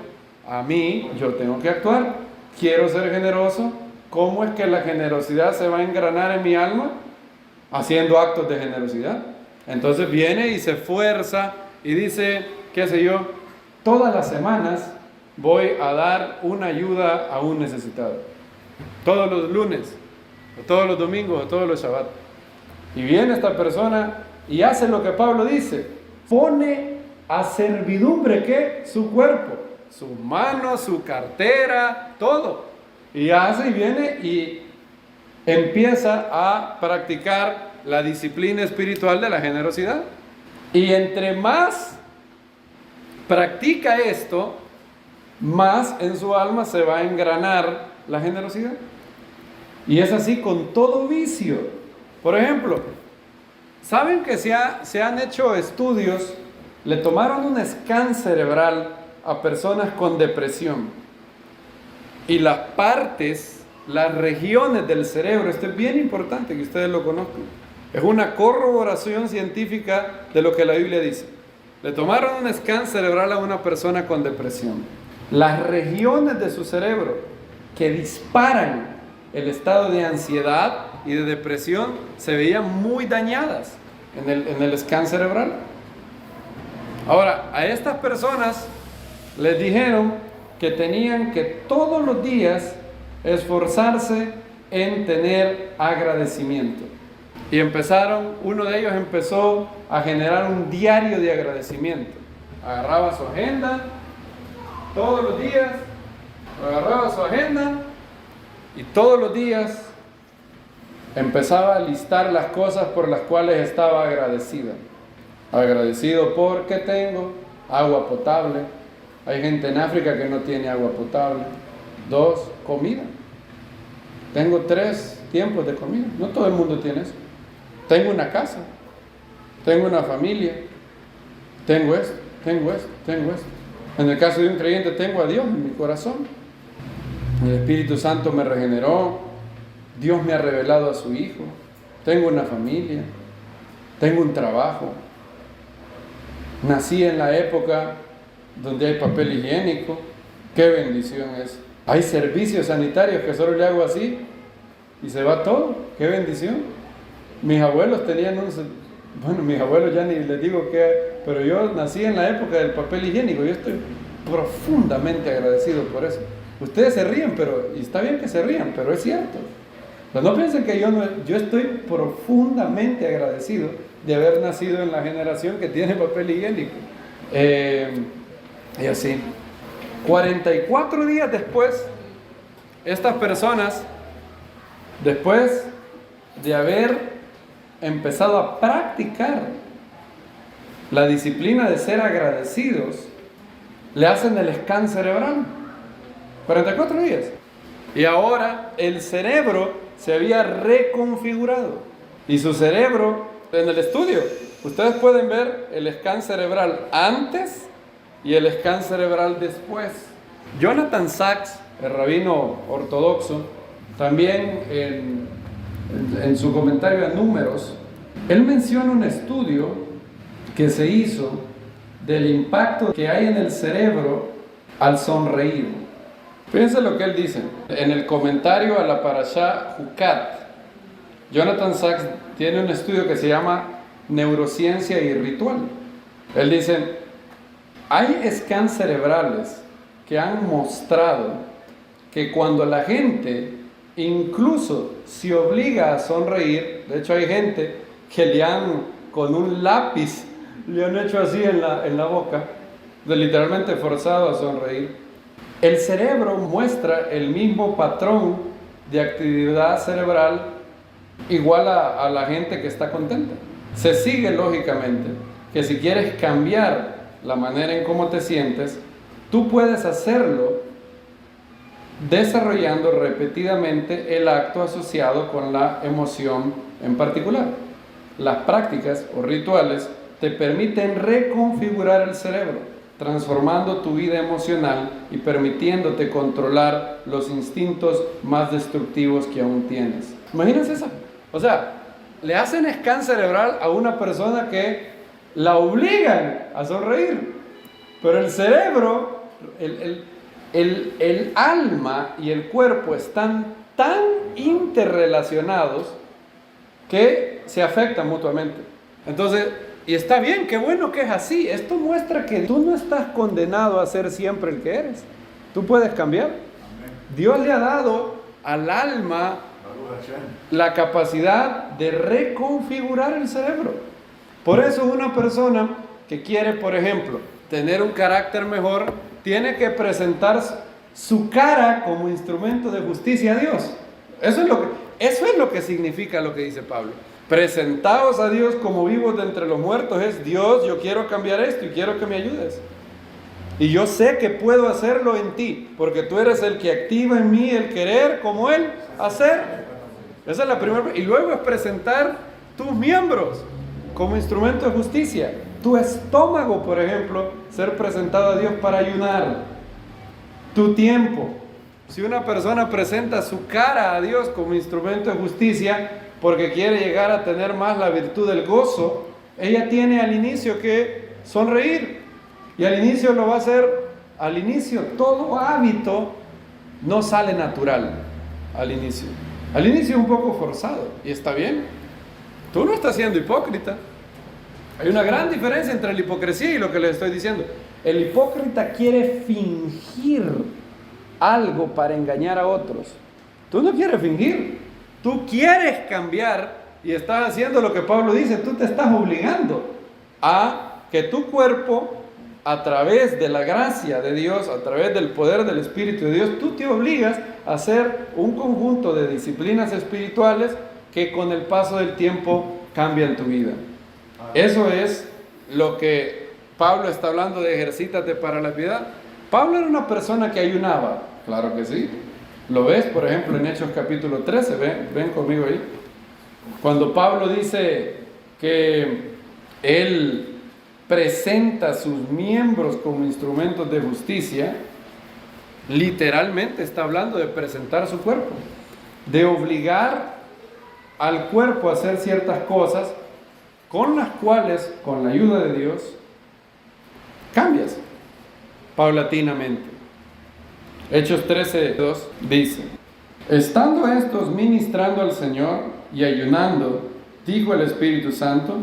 a mí yo tengo que actuar. Quiero ser generoso. ¿Cómo es que la generosidad se va a engranar en mi alma? Haciendo actos de generosidad. Entonces viene y se esfuerza y dice, qué sé yo, todas las semanas voy a dar una ayuda a un necesitado. Todos los lunes, o todos los domingos, o todos los Shabbat. Y viene esta persona y hace lo que Pablo dice. Pone a servidumbre, ¿qué? Su cuerpo, sus manos, su cartera, todo. Y hace y viene y empieza a practicar la disciplina espiritual de la generosidad. Y entre más practica esto, más en su alma se va a engranar la generosidad. Y es así con todo vicio. Por ejemplo, ¿saben que se han hecho estudios? Le tomaron un scan cerebral a personas con depresión. Y las partes, las regiones del cerebro, esto es bien importante que ustedes lo conozcan. Es una corroboración científica de lo que la Biblia dice. Le tomaron un scan cerebral a una persona con depresión. Las regiones de su cerebro que disparan el estado de ansiedad y de depresión se veían muy dañadas en el scan cerebral. Ahora, a estas personas les dijeron que tenían que todos los días esforzarse en tener agradecimiento. Y uno de ellos empezó a generar un diario de agradecimiento. Agarraba su agenda todos los días, agarraba su agenda y todos los días empezaba a listar las cosas por las cuales estaba agradecido. Agradecido porque tengo agua potable. Hay gente en África que no tiene agua potable. 2, comida. Tengo 3 tiempos de comida. No todo el mundo tiene eso. Tengo una casa. Tengo una familia. Tengo esto, tengo esto, tengo esto. En el caso de un creyente, tengo a Dios en mi corazón. El Espíritu Santo me regeneró. Dios me ha revelado a su Hijo. Tengo una familia. Tengo un trabajo. Nací en la época donde hay papel higiénico. ¡Qué bendición es! Hay servicios sanitarios que solo le hago así y se va todo. ¡Qué bendición! Mis abuelos tenían mis abuelos ya ni les digo qué, pero yo nací en la época del papel higiénico. Yo estoy profundamente agradecido por eso. Ustedes se ríen, y está bien que se rían, pero es cierto. Pero no piensen que yo estoy profundamente agradecido de haber nacido en la generación que tiene papel higiénico. Y así. 44 días después, estas personas, después de haber empezado a practicar la disciplina de ser agradecidos, le hacen el scan cerebral. 44 días. Y ahora el cerebro se había reconfigurado. Y su cerebro, en el estudio, ustedes pueden ver el scan cerebral antes y el scan cerebral después. Jonathan Sacks, el rabino ortodoxo, también en su comentario a Números, él menciona un estudio que se hizo del impacto que hay en el cerebro al sonreír. Fíjense lo que él dice. En el comentario a la Parashá Jucat, Jonathan Sacks tiene un estudio que se llama Neurociencia y Ritual. Él dice, hay scans cerebrales que han mostrado que cuando la gente incluso se obliga a sonreír, de hecho hay gente que con un lápiz le han hecho así en la boca, literalmente forzado a sonreír, el cerebro muestra el mismo patrón de actividad cerebral igual a la gente que está contenta. Se sigue lógicamente que si quieres cambiar la manera en cómo te sientes, tú puedes hacerlo desarrollando repetidamente el acto asociado con la emoción en particular. Las prácticas o rituales te permiten reconfigurar el cerebro, transformando tu vida emocional y permitiéndote controlar los instintos más destructivos que aún tienes. Imagínense eso. O sea, le hacen scan cerebral a una persona que la obligan a sonreír. Pero el cerebro, el alma y el cuerpo están tan interrelacionados que se afectan mutuamente. Entonces, y está bien, qué bueno que es así. Esto muestra que tú no estás condenado a ser siempre el que eres. Tú puedes cambiar. Dios le ha dado al alma la capacidad de reconfigurar el cerebro. Por eso una persona que quiere, por ejemplo, tener un carácter mejor, tiene que presentar su cara como instrumento de justicia a Dios. Eso es lo que significa lo que dice Pablo. Presentaos a Dios como vivos de entre los muertos. Es: Dios, yo quiero cambiar esto y quiero que me ayudes. Y yo sé que puedo hacerlo en ti, porque tú eres el que activa en mí el querer como Él hacer. Esa es la primera. Y luego es presentar tus miembros como instrumento de justicia. Tu estómago, por ejemplo, ser presentado a Dios para ayunar. Tu tiempo. Si una persona presenta su cara a Dios como instrumento de justicia porque quiere llegar a tener más la virtud del gozo, ella tiene al inicio que sonreír. Y al inicio lo va a hacer, al inicio todo hábito no sale natural al inicio. Al inicio es un poco forzado y está bien. Tú no estás siendo hipócrita. Hay una gran diferencia entre la hipocresía y lo que les estoy diciendo. El hipócrita quiere fingir algo para engañar a otros. Tú no quieres fingir. Tú quieres cambiar y estás haciendo lo que Pablo dice. Tú te estás obligando a que tu cuerpo, a través de la gracia de Dios, a través del poder del Espíritu de Dios, tú te obligas a hacer un conjunto de disciplinas espirituales que con el paso del tiempo cambian tu vida. Eso es lo que Pablo está hablando de ejercítate para la piedad. Pablo era una persona que ayunaba, claro que sí. Lo ves, por ejemplo, en Hechos capítulo 13, ven conmigo ahí. Cuando Pablo dice que él presenta sus miembros como instrumentos de justicia, literalmente está hablando de presentar su cuerpo, de obligar al cuerpo a hacer ciertas cosas con las cuales, con la ayuda de Dios, cambias paulatinamente. Hechos 13:2 dice: estando estos ministrando al Señor y ayunando, dijo el Espíritu Santo: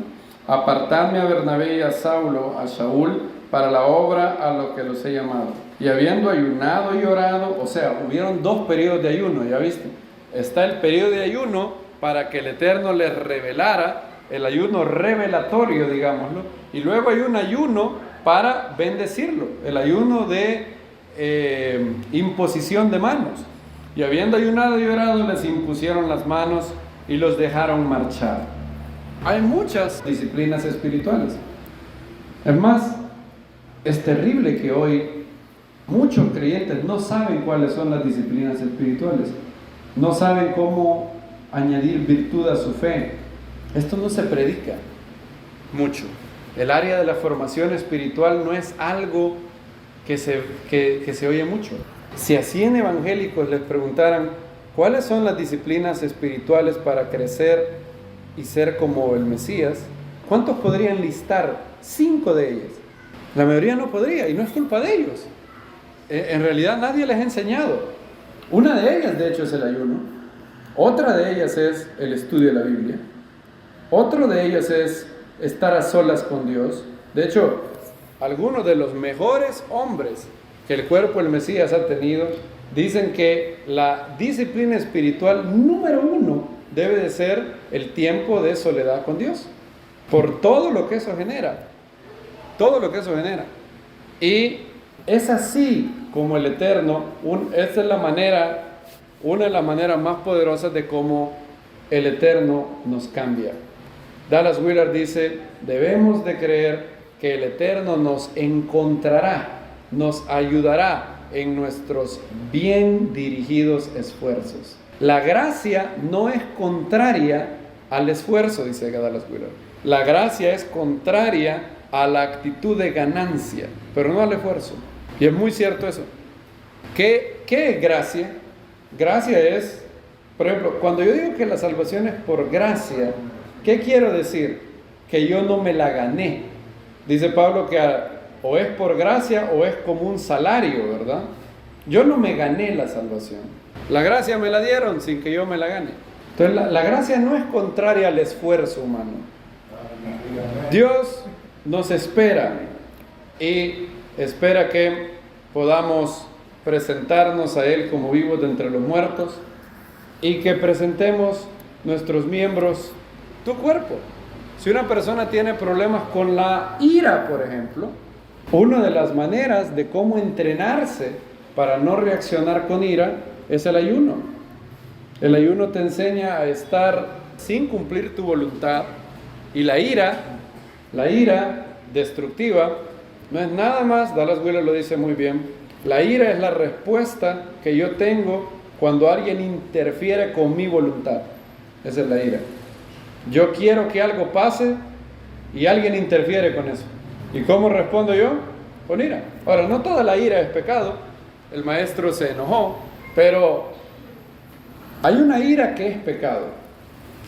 apartadme a Bernabé y a Saulo, a Saúl, para la obra a lo que los he llamado. Y habiendo ayunado y orado, o sea, hubieron dos periodos de ayuno, ya viste. Está el periodo de ayuno para que el Eterno les revelara, el ayuno revelatorio, digámoslo, y luego hay un ayuno para bendecirlo, el ayuno de imposición de manos. Y habiendo ayunado y orado, les impusieron las manos y los dejaron marchar. Hay muchas disciplinas espirituales. Es más, es terrible que hoy muchos creyentes no saben cuáles son las disciplinas espirituales. No saben cómo añadir virtud a su fe. Esto no se predica mucho. El área de la formación espiritual no es algo que se oye mucho. Si a 100 evangélicos les preguntaran cuáles son las disciplinas espirituales para crecer y ser como el Mesías, ¿cuántos podrían listar? 5 de ellas. La mayoría no podría, y no es culpa de ellos. En realidad nadie les ha enseñado. Una de ellas, de hecho, es el ayuno. Otra de ellas es el estudio de la Biblia. Otro de ellas es estar a solas con Dios. De hecho, algunos de los mejores hombres que el cuerpo del Mesías ha tenido dicen que la disciplina espiritual número 1 debe de ser el tiempo de soledad con Dios, por todo lo que eso genera, todo lo que eso genera. Y es así como el Eterno, esta es la manera, una de las maneras más poderosas de cómo el Eterno nos cambia. Dallas Willard dice: debemos de creer que el Eterno nos encontrará, nos ayudará en nuestros bien dirigidos esfuerzos. La gracia no es contraria al esfuerzo, dice Dallas Willard. La gracia es contraria a la actitud de ganancia, pero no al esfuerzo. Y es muy cierto eso. ¿Qué es gracia? Gracia es, por ejemplo, cuando yo digo que la salvación es por gracia, ¿Qué quiero decir? Que yo no me la gané. Dice Pablo que o es por gracia o es como un salario, ¿verdad? Yo no me gané la salvación. La gracia me la dieron sin que yo me la gane. Entonces la gracia no es contraria al esfuerzo humano. Dios nos espera y espera que podamos presentarnos a Él como vivos de entre los muertos y que presentemos nuestros miembros, tu cuerpo. Si una persona tiene problemas con la ira, por ejemplo, una de las maneras de cómo entrenarse para no reaccionar con ira es el ayuno. El ayuno te enseña a estar sin cumplir tu voluntad, y la ira destructiva no es nada más, Dallas Willard lo dice muy bien, la ira es la respuesta que yo tengo cuando alguien interfiere con mi voluntad. Esa es la ira. Yo quiero que algo pase y alguien interfiere con eso. ¿Y cómo respondo yo? Con ira. Ahora, no toda la ira es pecado. El maestro se enojó, pero hay una ira que es pecado,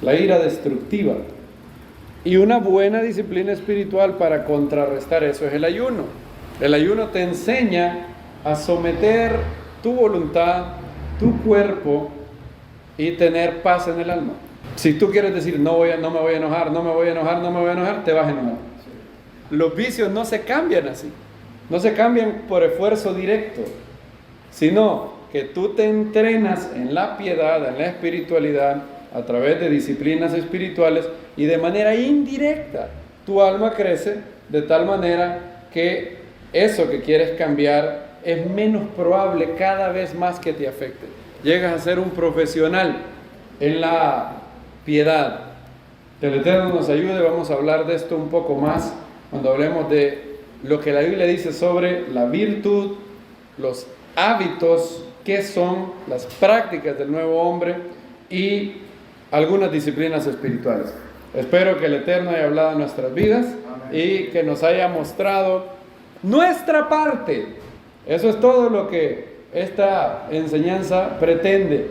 la ira destructiva. Y una buena disciplina espiritual para contrarrestar eso es el ayuno. El ayuno te enseña a someter tu voluntad, tu cuerpo y tener paz en el alma. Si tú quieres decir, no me voy a enojar, te vas a enojar. Los vicios no se cambian así. No se cambian por esfuerzo directo, sino que tú te entrenas en la piedad, en la espiritualidad, a través de disciplinas espirituales, y de manera indirecta tu alma crece de tal manera que eso que quieres cambiar es menos probable cada vez más que te afecte. Llegas a ser un profesional en la piedad. Que el Eterno nos ayude. Vamos a hablar de esto un poco más cuando hablemos de lo que la Biblia dice sobre la virtud, los hábitos, qué son las prácticas del nuevo hombre y algunas disciplinas espirituales. Espero que el Eterno haya hablado en nuestras vidas. Amén. Y que nos haya mostrado nuestra parte. Eso es todo lo que esta enseñanza pretende,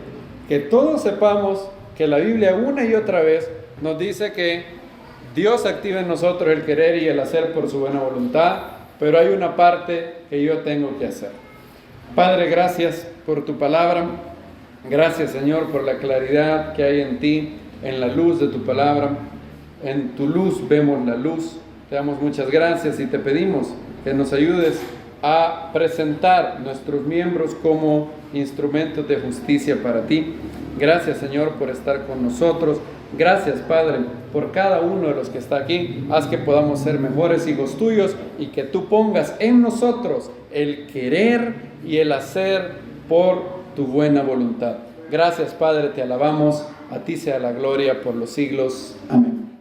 que todos sepamos que la Biblia una y otra vez nos dice que Dios activa en nosotros el querer y el hacer por su buena voluntad, pero hay una parte que yo tengo que hacer. Padre, gracias por tu palabra. Gracias, Señor, por la claridad que hay en ti, en la luz de tu palabra. En tu luz vemos la luz. Te damos muchas gracias y te pedimos que nos ayudes a presentar nuestros miembros como instrumentos de justicia para ti. Gracias, Señor, por estar con nosotros. Gracias, Padre, por cada uno de los que está aquí. Haz que podamos ser mejores hijos tuyos y que tú pongas en nosotros el querer y el hacer por tu buena voluntad. Gracias, Padre, te alabamos. A ti sea la gloria por los siglos. Amén.